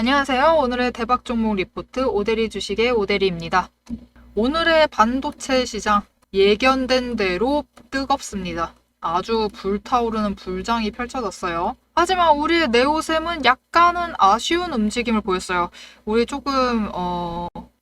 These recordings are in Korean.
안녕하세요. 오늘의 대박 종목 리포트 오대리 주식의 오대리입니다. 오늘의 반도체 시장 예견된 대로 뜨겁습니다. 아주 불타오르는 불장이 펼쳐졌어요. 하지만 우리의 네오셈은 약간은 아쉬운 움직임을 보였어요. 우리 조금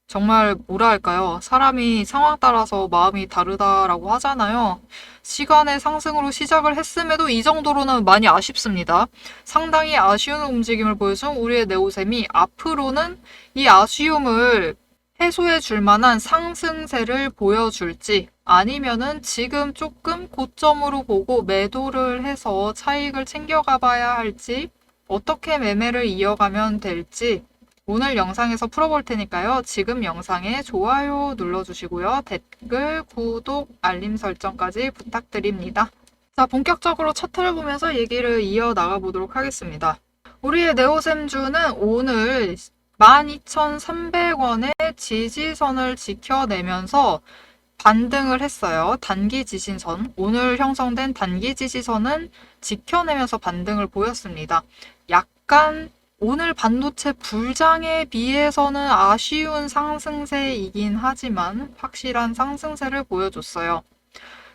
정말 뭐라 할까요? 사람이 상황 따라서 마음이 다르다라고 하잖아요. 시간의 상승으로 시작을 했음에도 이 정도로는 많이 아쉽습니다. 상당히 아쉬운 움직임을 보여준 우리의 네오셈이 앞으로는 이 아쉬움을 해소해 줄 만한 상승세를 보여줄지 아니면은 지금 조금 고점으로 보고 매도를 해서 차익을 챙겨가 봐야 할지 어떻게 매매를 이어가면 될지 오늘 영상에서 풀어볼 테니까요. 지금 영상에 좋아요 눌러주시고요. 댓글, 구독, 알림 설정까지 부탁드립니다. 자, 본격적으로 차트를 보면서 얘기를 이어나가 보도록 하겠습니다. 우리의 네오셈주는 오늘 12,300원의 지지선을 지켜내면서 반등을 했어요. 단기 지지선. 오늘 형성된 단기 지지선은 지켜내면서 반등을 보였습니다. 약간 오늘 반도체 불장에 비해서는 아쉬운 상승세이긴 하지만 확실한 상승세를 보여줬어요.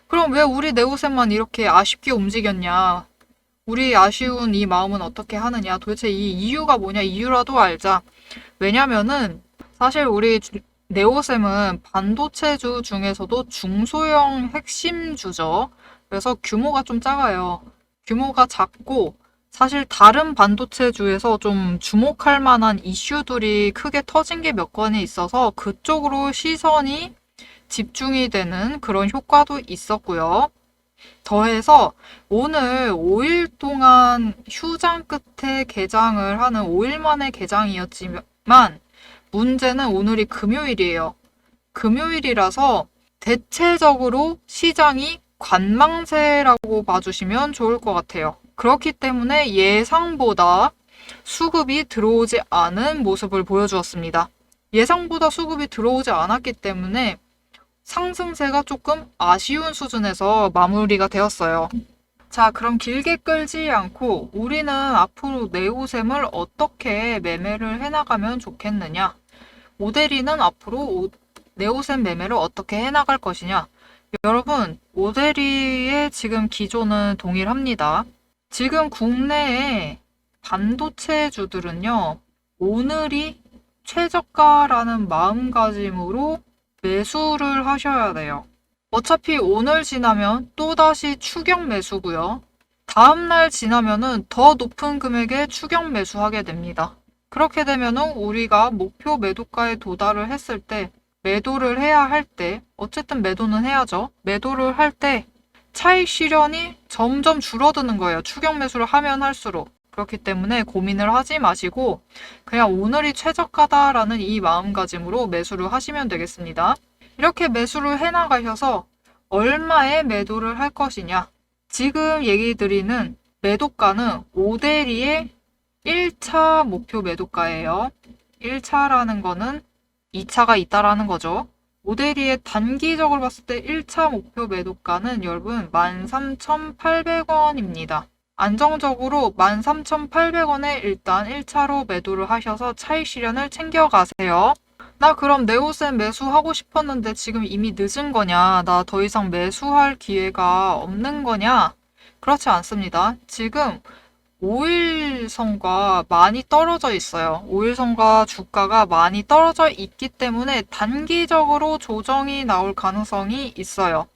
그럼 왜 우리 네오셈만 이렇게 아쉽게 움직였냐? 우리 아쉬운 이 마음은 어떻게 하느냐? 도대체 이 이유가 뭐냐? 이유라도 알자. 왜냐면은 사실 우리 네오셈은 반도체주 중에서도 중소형 핵심주죠. 그래서 규모가 좀 작아요. 규모가 작고 사실 다른 반도체주에서 좀 주목할 만한 이슈들이 크게 터진 게 몇 건이 있어서 그쪽으로 시선이 집중이 되는 그런 효과도 있었고요. 더해서 오늘 5일 동안 휴장 끝에 개장을 하는 5일 만의 개장이었지만 문제는 오늘이 금요일이에요. 금요일이라서 대체적으로 시장이 관망세라고 봐주시면 좋을 것 같아요. 그렇기 때문에 예상보다 수급이 들어오지 않은 모습을 보여주었습니다. 예상보다 수급이 들어오지 않았기 때문에 상승세가 조금 아쉬운 수준에서 마무리가 되었어요. 자, 그럼 길게 끌지 않고 우리는 앞으로 네오셈을 어떻게 매매를 해나가면 좋겠느냐? 오데리는 앞으로 네오셈 매매를 어떻게 해나갈 것이냐? 여러분, 오데리의 지금 기조는 동일합니다. 지금 국내의 반도체주들은요, 오늘이 최저가라는 마음가짐으로 매수를 하셔야 돼요. 어차피 오늘 지나면 또다시 추격 매수고요. 다음날 지나면은 더 높은 금액에 추격 매수하게 됩니다. 그렇게 되면은 우리가 목표 매도가에 도달을 했을 때 매도를 해야 할 때 어쨌든 매도는 해야죠. 매도를 할 때 차익 실현이 점점 줄어드는 거예요. 추격 매수를 하면 할수록. 그렇기 때문에 고민을 하지 마시고 그냥 오늘이 최저가다라는 이 마음가짐으로 매수를 하시면 되겠습니다. 이렇게 매수를 해나가셔서 얼마에 매도를 할 것이냐. 지금 얘기 드리는 매도가는 오데리의 1차 목표 매도가예요. 1차라는 거는 2차가 있다라는 거죠. 오데리의 단기적으로 봤을 때 1차 목표 매도가는 여러분 13,800원입니다. 안정적으로 13,800원에 일단 1차로 매도를 하셔서 차익 실현을 챙겨가세요. 나 그럼 네오셈 매수하고 싶었는데 지금 이미 늦은 거냐? 나 더 이상 매수할 기회가 없는 거냐? 그렇지 않습니다. 지금 5일선과 많이 떨어져 있어요. 5일선과 주가가 많이 떨어져 있기 때문에 단기적으로 조정이 나올 가능성이 있어요.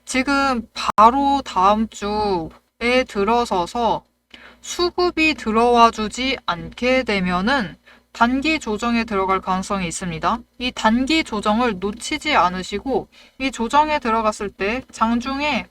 지금 바로 다음 주에 들어서서 수급이 들어와 주지 않게 되면은 단기 조정에 들어갈 가능성이 있습니다. 이 단기 조정을 놓치지 않으시고 이 조정에 들어갔을 때 장중에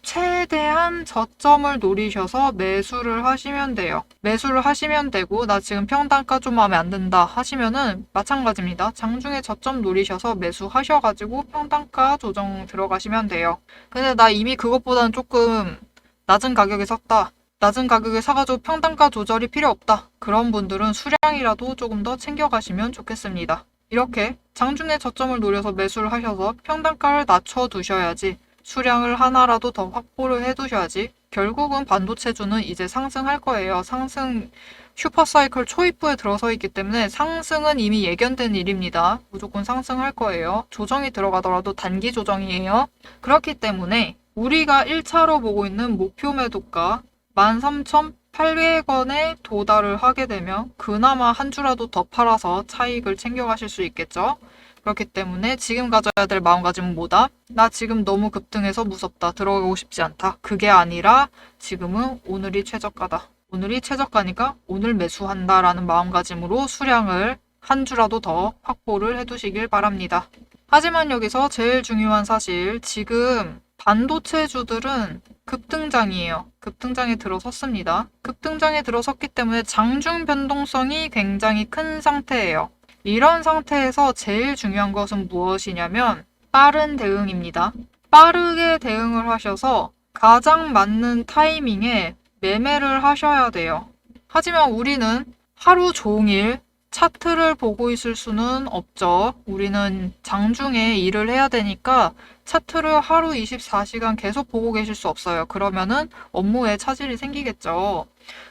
최대한 저점을 노리셔서 매수를 하시면 돼요. 매수를 하시면 되고 나 지금 평단가 좀 마음에 안 든다 하시면은 마찬가지입니다. 장중에 저점 노리셔서 매수하셔가지고 평단가 조정 들어가시면 돼요. 근데 나 이미 그것보다는 조금 낮은 가격에 샀다. 낮은 가격에 사가지고 평단가 조절이 필요 없다. 그런 분들은 수량이라도 조금 더 챙겨가시면 좋겠습니다. 이렇게 장중에 저점을 노려서 매수를 하셔서 평단가를 낮춰두셔야지 수량을 하나라도 더 확보를 해두셔야지 결국은 반도체주는 이제 상승할 거예요. 상승 슈퍼사이클 초입부에 들어서 있기 때문에 상승은 이미 예견된 일입니다. 무조건 상승할 거예요. 조정이 들어가더라도 단기 조정이에요. 그렇기 때문에 우리가 1차로 보고 있는 목표 매도가 13,800원에 도달을 하게 되면 그나마 한 주라도 더 팔아서 차익을 챙겨가실 수 있겠죠. 그렇기 때문에 지금 가져야 될 마음가짐은 뭐다? 나 지금 너무 급등해서 무섭다. 들어가고 싶지 않다. 그게 아니라 지금은 오늘이 최저가다. 오늘이 최저가니까 오늘 매수한다라는 마음가짐으로 수량을 한 주라도 더 확보를 해두시길 바랍니다. 하지만 여기서 제일 중요한 사실, 지금 반도체주들은 급등장이에요. 급등장에 들어섰습니다. 급등장에 들어섰기 때문에 장중 변동성이 굉장히 큰 상태예요. 이런 상태에서 제일 중요한 것은 무엇이냐면 빠른 대응입니다. 빠르게 대응을 하셔서 가장 맞는 타이밍에 매매를 하셔야 돼요. 하지만 우리는 하루 종일 차트를 보고 있을 수는 없죠. 우리는 장중에 일을 해야 되니까 차트를 하루 24시간 계속 보고 계실 수 없어요. 그러면은 업무에 차질이 생기겠죠.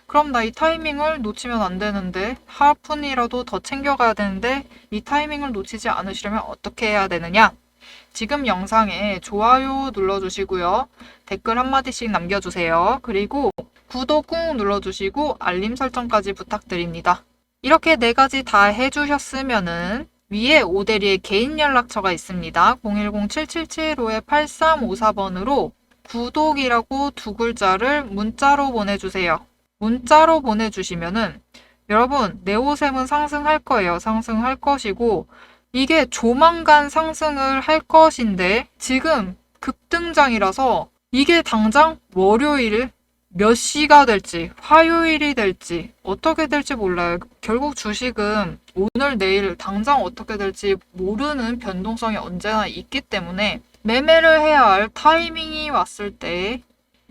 그럼 나 이 타이밍을 놓치면 안 되는데, 하푼이라도 더 챙겨가야 되는데 이 타이밍을 놓치지 않으시려면 어떻게 해야 되느냐? 지금 영상에 좋아요 눌러주시고요. 댓글 한마디씩 남겨주세요. 그리고 구독 꾹 눌러주시고 알림 설정까지 부탁드립니다. 이렇게 4가지 다 해주셨으면은 위에 오대리의 개인 연락처가 있습니다. 010-7775-8354번으로 구독이라고 2글자를 문자로 보내주세요. 문자로 보내주시면은 여러분, 네오셈은 상승할 거예요. 상승할 것이고 이게 조만간 상승을 할 것인데 지금 급등장이라서 이게 당장 월요일 몇 시가 될지, 화요일이 될지, 어떻게 될지 몰라요. 결국 주식은 오늘, 내일 당장 어떻게 될지 모르는 변동성이 언제나 있기 때문에 매매를 해야 할 타이밍이 왔을 때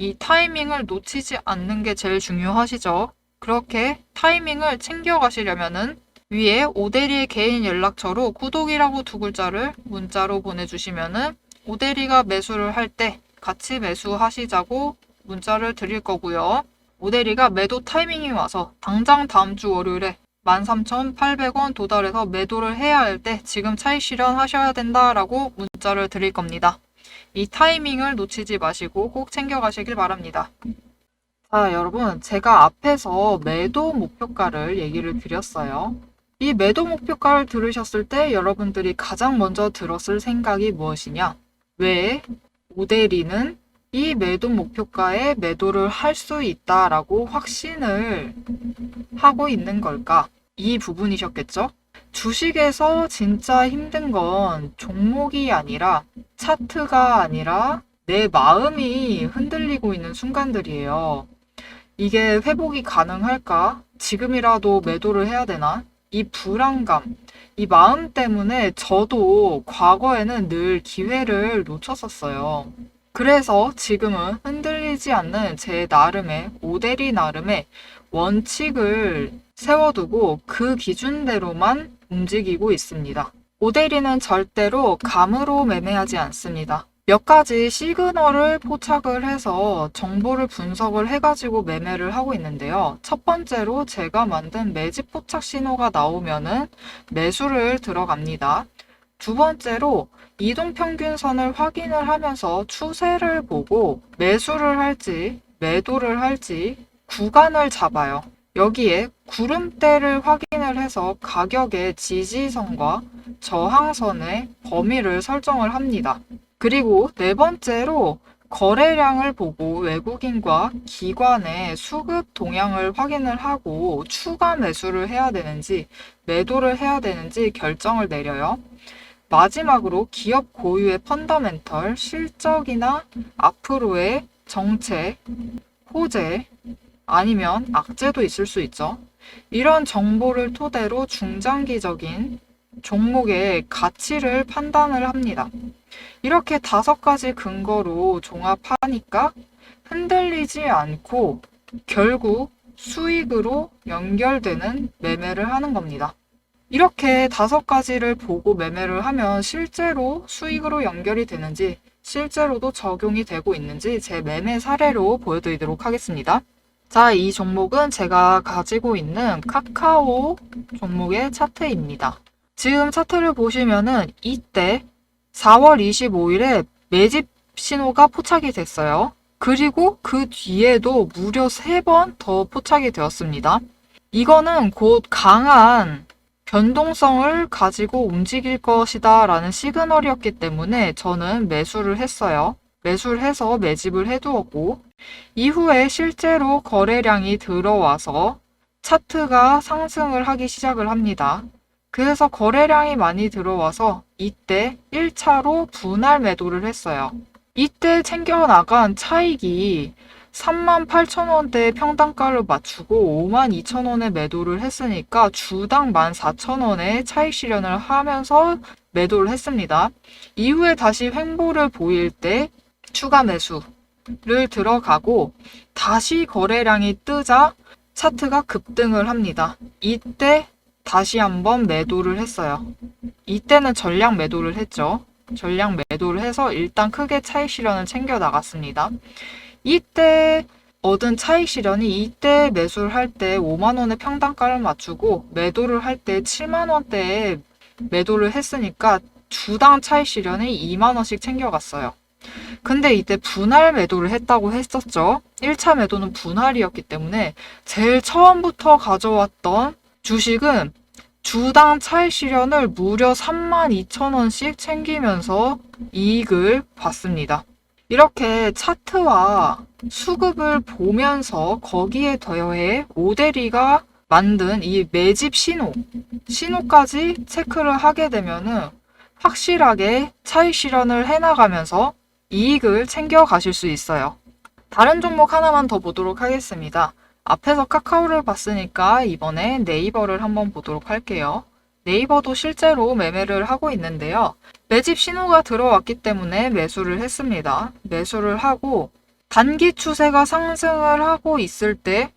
이 타이밍을 놓치지 않는 게 제일 중요하시죠. 그렇게 타이밍을 챙겨가시려면은 위에 오대리의 개인 연락처로 구독이라고 2글자를 문자로 보내주시면은 오대리가 매수를 할 때 같이 매수하시자고 문자를 드릴 거고요. 오대리가 매도 타이밍이 와서 당장 다음 주 월요일에 13,800원 도달해서 매도를 해야 할 때 지금 차익 실현하셔야 된다라고 문자를 드릴 겁니다. 이 타이밍을 놓치지 마시고 꼭 챙겨가시길 바랍니다. 자, 여러분, 제가 앞에서 매도 목표가를 얘기를 드렸어요. 이 매도 목표가를 들으셨을 때 여러분들이 가장 먼저 들었을 생각이 무엇이냐? 왜 오대리는 이 매도 목표가에 매도를 할 수 있다라고 확신을 하고 있는 걸까? 이 부분이셨겠죠? 주식에서 진짜 힘든 건 종목이 아니라 차트가 아니라 내 마음이 흔들리고 있는 순간들이에요. 이게 회복이 가능할까? 지금이라도 매도를 해야 되나? 이 불안감, 이 마음 때문에 저도 과거에는 늘 기회를 놓쳤었어요. 그래서 지금은 흔들리지 않는 제 나름의, 오대리 나름의 원칙을 세워두고 그 기준대로만 움직이고 있습니다. 오대리는 절대로 감으로 매매하지 않습니다. 몇 가지 시그널을 포착을 해서 정보를 분석을 해가지고 매매를 하고 있는데요. 첫 번째로 제가 만든 매집 포착 신호가 나오면은 매수를 들어갑니다. 두 번째로 이동평균선을 확인을 하면서 추세를 보고 매수를 할지 매도를 할지 구간을 잡아요. 여기에 구름대를 확인을 해서 가격의 지지선과 저항선의 범위를 설정을 합니다. 그리고 네 번째로 거래량을 보고 외국인과 기관의 수급 동향을 확인을 하고 추가 매수를 해야 되는지 매도를 해야 되는지 결정을 내려요. 마지막으로 기업 고유의 펀더멘털, 실적이나 앞으로의 정책, 호재, 아니면 악재도 있을 수 있죠. 이런 정보를 토대로 중장기적인 종목의 가치를 판단을 합니다. 이렇게 5가지 근거로 종합하니까 흔들리지 않고 결국 수익으로 연결되는 매매를 하는 겁니다. 이렇게 5가지를 보고 매매를 하면 실제로 수익으로 연결이 되는지 실제로도 적용이 되고 있는지 제 매매 사례로 보여드리도록 하겠습니다. 자, 이 종목은 제가 가지고 있는 카카오 종목의 차트입니다. 지금 차트를 보시면은 이때 4월 25일에 매집 신호가 포착이 됐어요. 그리고 그 뒤에도 무려 3번 더 포착이 되었습니다. 이거는 곧 강한 변동성을 가지고 움직일 것이다 라는 시그널이었기 때문에 저는 매수를 했어요. 매수를 해서 매집을 해두었고, 이후에 실제로 거래량이 들어와서 차트가 상승을 하기 시작을 합니다. 그래서 거래량이 많이 들어와서 이때 1차로 분할 매도를 했어요. 이때 챙겨나간 차익이 38,000원대 평단가를 맞추고 52,000원에 매도를 했으니까 주당 14,000원에 차익 실현을 하면서 매도를 했습니다. 이후에 다시 횡보를 보일 때 추가 매수를 들어가고 다시 거래량이 뜨자 차트가 급등을 합니다. 이때 다시 한번 매도를 했어요. 이때는 전량 매도를 했죠. 전량 매도를 해서 일단 크게 차익 실현을 챙겨 나갔습니다. 이때 얻은 차익 실현이 이때 매수를 할 때 5만원의 평단가를 맞추고 매도를 할 때 7만원대에 매도를 했으니까 주당 차익 실현이 2만원씩 챙겨갔어요. 근데 이때 분할 매도를 했다고 했었죠. 1차 매도는 분할이었기 때문에 제일 처음부터 가져왔던 주식은 주당 차익 실현을 무려 32,000원씩 챙기면서 이익을 봤습니다. 이렇게 차트와 수급을 보면서 거기에 더해 오데리가 만든 이 매집 신호까지 체크를 하게 되면은 확실하게 차익 실현을 해나가면서 이익을 챙겨 가실 수 있어요. 다른 종목 하나만 더 보도록 하겠습니다. 앞에서 카카오를 봤으니까 이번에 네이버를 한번 보도록 할게요. 네이버도 실제로 매매를 하고 있는데요. 매집 신호가 들어왔기 때문에 매수를 했습니다. 매수를 하고 단기 추세가 상승을 하고 있을 때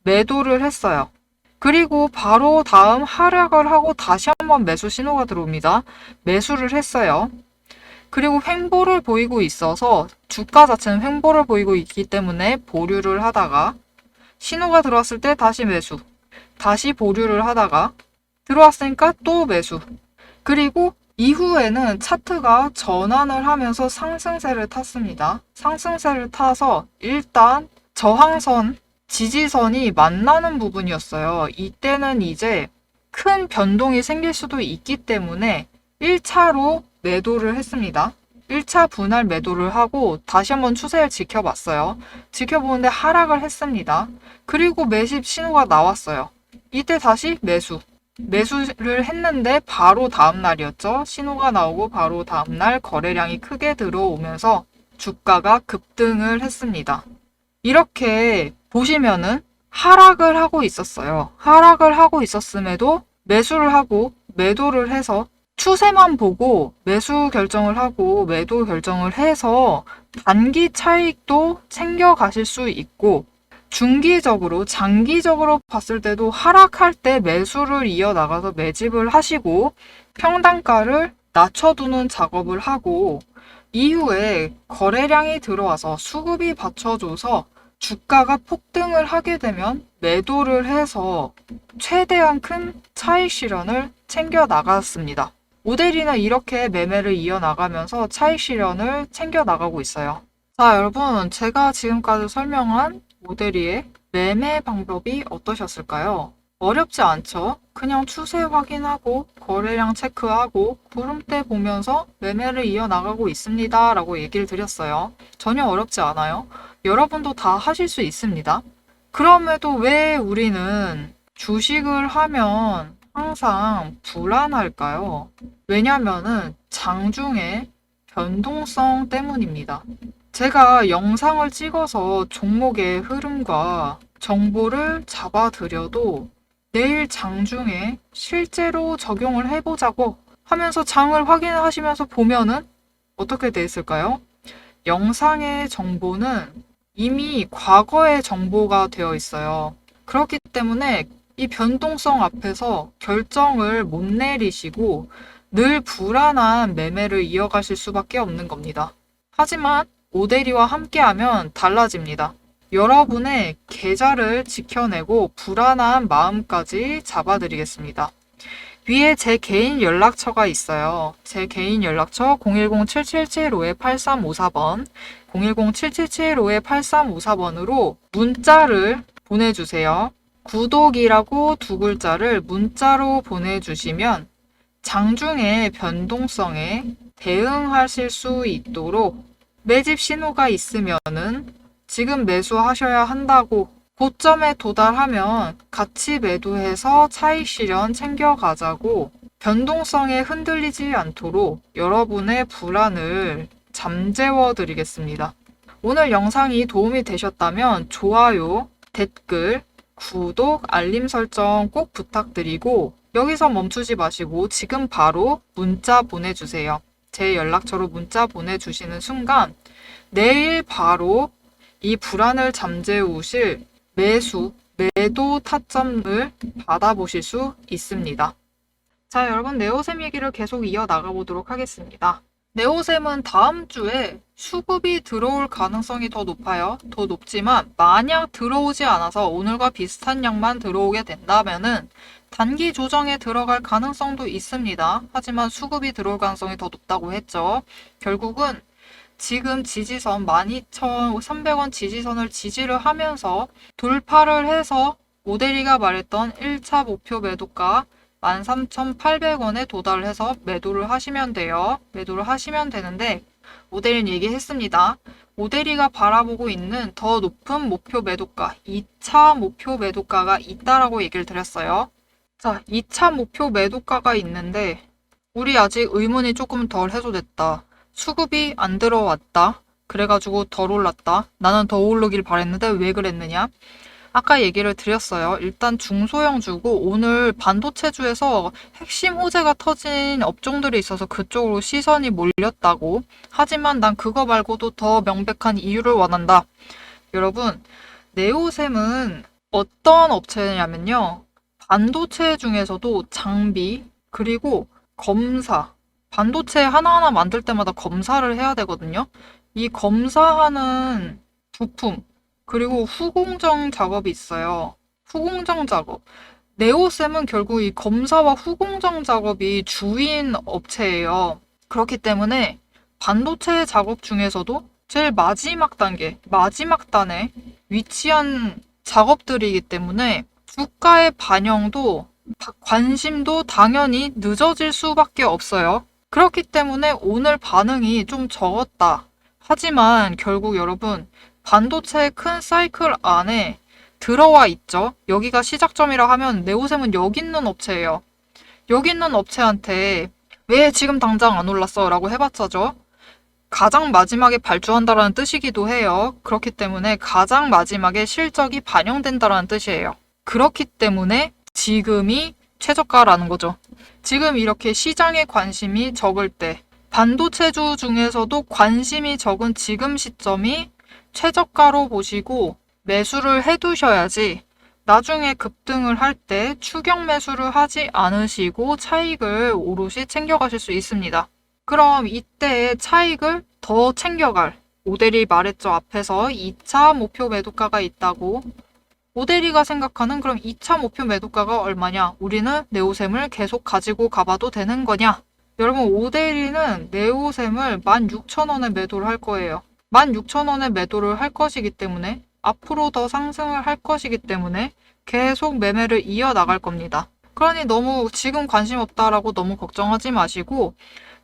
매도를 했어요. 그리고 바로 다음 하락을 하고 다시 한번 매수 신호가 들어옵니다. 매수를 했어요. 그리고 횡보를 보이고 있어서 주가 자체는 횡보를 보이고 있기 때문에 보류를 하다가 신호가 들어왔을 때 다시 매수, 다시 보류를 하다가 들어왔으니까 또 매수. 그리고 이후에는 차트가 전환을 하면서 상승세를 탔습니다. 상승세를 타서 일단 저항선, 지지선이 만나는 부분이었어요. 이때는 이제 큰 변동이 생길 수도 있기 때문에 1차로 매도를 했습니다. 1차 분할 매도를 하고 다시 한번 추세를 지켜봤어요. 지켜보는데 하락을 했습니다. 그리고 매집 신호가 나왔어요. 이때 다시 매수를 했는데 바로 다음 날이었죠. 신호가 나오고 바로 다음 날 거래량이 크게 들어오면서 주가가 급등을 했습니다. 이렇게 보시면은 하락을 하고 있었어요. 하락을 하고 있었음에도 매수를 하고 매도를 해서 추세만 보고 매수 결정을 하고 매도 결정을 해서 단기 차익도 챙겨 가실 수 있고 중기적으로, 장기적으로 봤을 때도 하락할 때 매수를 이어나가서 매집을 하시고 평단가를 낮춰두는 작업을 하고 이후에 거래량이 들어와서 수급이 받쳐줘서 주가가 폭등을 하게 되면 매도를 해서 최대한 큰 차익 실현을 챙겨 나갔습니다. 오데리는 이렇게 매매를 이어나가면서 차익 실현을 챙겨 나가고 있어요. 자, 여러분, 제가 지금까지 설명한 오데리의 매매 방법이 어떠셨을까요? 어렵지 않죠? 그냥 추세 확인하고 거래량 체크하고 구름대 보면서 매매를 이어나가고 있습니다 라고 얘기를 드렸어요. 전혀 어렵지 않아요. 여러분도 다 하실 수 있습니다. 그럼에도 왜 우리는 주식을 하면 항상 불안할까요? 왜냐면은 장중에 변동성 때문입니다. 제가 영상을 찍어서 종목의 흐름과 정보를 잡아드려도 내일 장중에 실제로 적용을 해보자고 하면서 장을 확인하시면서 보면은 어떻게 돼 있을까요? 영상의 정보는 이미 과거의 정보가 되어 있어요. 그렇기 때문에 이 변동성 앞에서 결정을 못 내리시고 늘 불안한 매매를 이어가실 수밖에 없는 겁니다. 하지만 오대리와 함께하면 달라집니다. 여러분의 계좌를 지켜내고 불안한 마음까지 잡아드리겠습니다. 위에 제 개인 연락처가 있어요. 제 개인 연락처 010-7775-8354번, 010-7775-8354번으로 문자를 보내주세요. 구독이라고 두 글자를 문자로 보내주시면 장중의 변동성에 대응하실 수 있도록 매집 신호가 있으면은 지금 매수하셔야 한다고 고점에 도달하면 같이 매도해서 차익 실현 챙겨가자고 변동성에 흔들리지 않도록 여러분의 불안을 잠재워 드리겠습니다. 오늘 영상이 도움이 되셨다면 좋아요, 댓글, 구독, 알림 설정 꼭 부탁드리고 여기서 멈추지 마시고 지금 바로 문자 보내주세요. 제 연락처로 문자 보내주시는 순간 내일 바로 이 불안을 잠재우실 매도 타점을 받아보실 수 있습니다. 자, 여러분 네오셈 얘기를 계속 이어나가 보도록 하겠습니다. 네오셈은 다음 주에 수급이 들어올 가능성이 더 높아요. 더 높지만 만약 들어오지 않아서 오늘과 비슷한 양만 들어오게 된다면은 단기 조정에 들어갈 가능성도 있습니다. 하지만 수급이 들어올 가능성이 더 높다고 했죠. 결국은 지금 지지선 12,300원 지지선을 지지를 하면서 돌파를 해서 오대리가 말했던 1차 목표 매도가 13,800원에 도달을 해서 매도를 하시면 돼요. 매도를 하시면 되는데 오대리는 얘기했습니다. 오대리가 바라보고 있는 더 높은 목표 매도가 2차 목표 매도가가 있다라고 얘기를 드렸어요. 자, 2차 목표 매도가가 있는데 우리 아직 의문이 조금 덜 해소됐다. 수급이 안 들어왔다. 그래가지고 덜 올랐다. 나는 더 오르길 바랬는데 왜 그랬느냐? 아까 얘기를 드렸어요. 일단 중소형주고 오늘 반도체주에서 핵심 호재가 터진 업종들이 있어서 그쪽으로 시선이 몰렸다고. 하지만 난 그거 말고도 더 명백한 이유를 원한다. 여러분, 네오셈은 어떤 업체냐면요. 반도체 중에서도 장비, 그리고 검사, 반도체 하나하나 만들 때마다 검사를 해야 되거든요. 이 검사하는 부품, 그리고 후공정 작업이 있어요. 후공정 작업. 네오셈은 결국 이 검사와 후공정 작업이 주인 업체예요. 그렇기 때문에 반도체 작업 중에서도 제일 마지막 단계, 마지막 단에 위치한 작업들이기 때문에 주가의 반영도 관심도 당연히 늦어질 수밖에 없어요. 그렇기 때문에 오늘 반응이 좀 적었다. 하지만 결국 여러분 반도체의 큰 사이클 안에 들어와 있죠. 여기가 시작점이라 하면 네오셈은 여기 있는 업체예요. 여기 있는 업체한테 왜 지금 당장 안 올랐어? 라고 해봤자죠. 가장 마지막에 발주한다라는 뜻이기도 해요. 그렇기 때문에 가장 마지막에 실적이 반영된다라는 뜻이에요. 그렇기 때문에 지금이 최저가라는 거죠. 지금 이렇게 시장에 관심이 적을 때 반도체주 중에서도 관심이 적은 지금 시점이 최저가로 보시고 매수를 해두셔야지 나중에 급등을 할 때 추격 매수를 하지 않으시고 차익을 오롯이 챙겨가실 수 있습니다. 그럼 이때 차익을 더 챙겨갈 오대리 말했죠. 앞에서 2차 목표 매도가가 있다고. 오대리가 생각하는 그럼 2차 목표 매도가가 얼마냐? 우리는 네오셈을 계속 가지고 가봐도 되는 거냐? 여러분 오대리는 네오셈을 16,000원에 매도를 할 거예요. 16,000원에 매도를 할 것이기 때문에 앞으로 더 상승을 할 것이기 때문에 계속 매매를 이어나갈 겁니다. 그러니 너무 지금 관심 없다라고 너무 걱정하지 마시고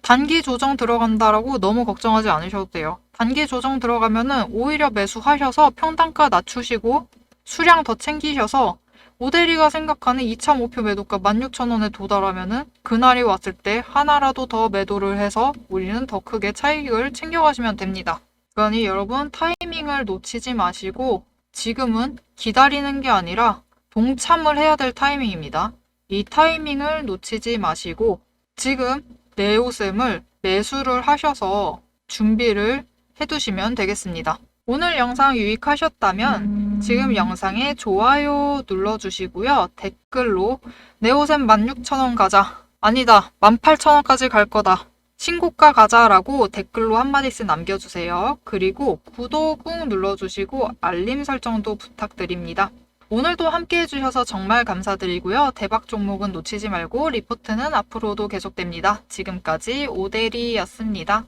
단기 조정 들어간다라고 너무 걱정하지 않으셔도 돼요. 단기 조정 들어가면은 오히려 매수하셔서 평단가 낮추시고 수량 더 챙기셔서 오대리가 생각하는 2차 목표 매도가 16,000원에 도달하면은 그날이 왔을 때 하나라도 더 매도를 해서 우리는 더 크게 차익을 챙겨가시면 됩니다. 그러니 여러분 타이밍을 놓치지 마시고 지금은 기다리는 게 아니라 동참을 해야 될 타이밍입니다. 이 타이밍을 놓치지 마시고 지금 네오셈을 매수를 하셔서 준비를 해두시면 되겠습니다. 오늘 영상 유익하셨다면 지금 영상에 좋아요 눌러주시고요. 댓글로 네오셈 16,000원 가자. 아니다. 18,000원까지 갈 거다. 신고가 가자라고 댓글로 한마디씩 남겨주세요. 그리고 구독 꾹 눌러주시고 알림 설정도 부탁드립니다. 오늘도 함께 해주셔서 정말 감사드리고요. 대박 종목은 놓치지 말고 리포트는 앞으로도 계속됩니다. 지금까지 오대리였습니다.